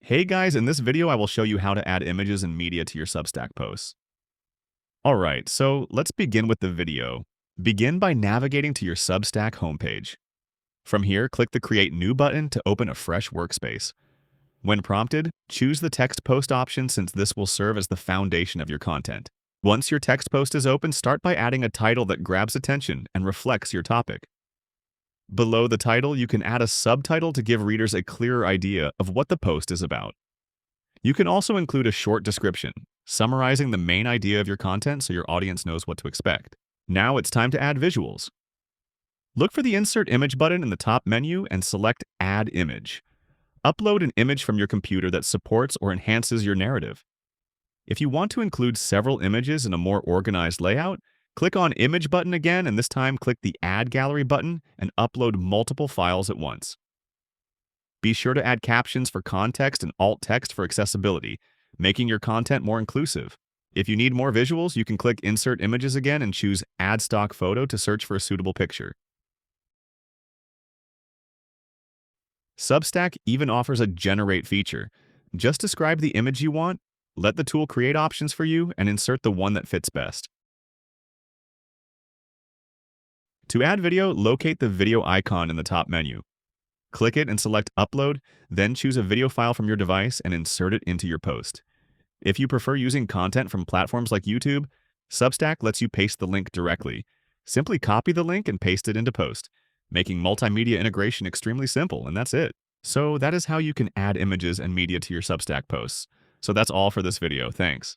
Hey guys, in this video I will show you how to add images and media to your Substack posts. Alright, so let's begin with the video. Begin by navigating to your Substack homepage. From here, click the Create New button to open a fresh workspace. When prompted, choose the text post option since this will serve as the foundation of your content. Once your text post is open, start by adding a title that grabs attention and reflects your topic. Below the title, you can add a subtitle to give readers a clearer idea of what the post is about. You can also include a short description, summarizing the main idea of your content so your audience knows what to expect. Now it's time to add visuals. Look for the Insert Image button in the top menu and select Add Image. Upload an image from your computer that supports or enhances your narrative. If you want to include several images in a more organized layout, click on Image button again, and this time click the Add Gallery button and upload multiple files at once. Be sure to add captions for context and alt text for accessibility, making your content more inclusive. If you need more visuals, you can click Insert Images again and choose Add Stock Photo to search for a suitable picture. Substack even offers a Generate feature. Just describe the image you want, let the tool create options for you, and insert the one that fits best. To add video, locate the video icon in the top menu. Click it and select Upload, then choose a video file from your device and insert it into your post. If you prefer using content from platforms like YouTube, Substack lets you paste the link directly. Simply copy the link and paste it into post, making multimedia integration extremely simple, and that's it. So that is how you can add images and media to your Substack posts. So that's all for this video. Thanks.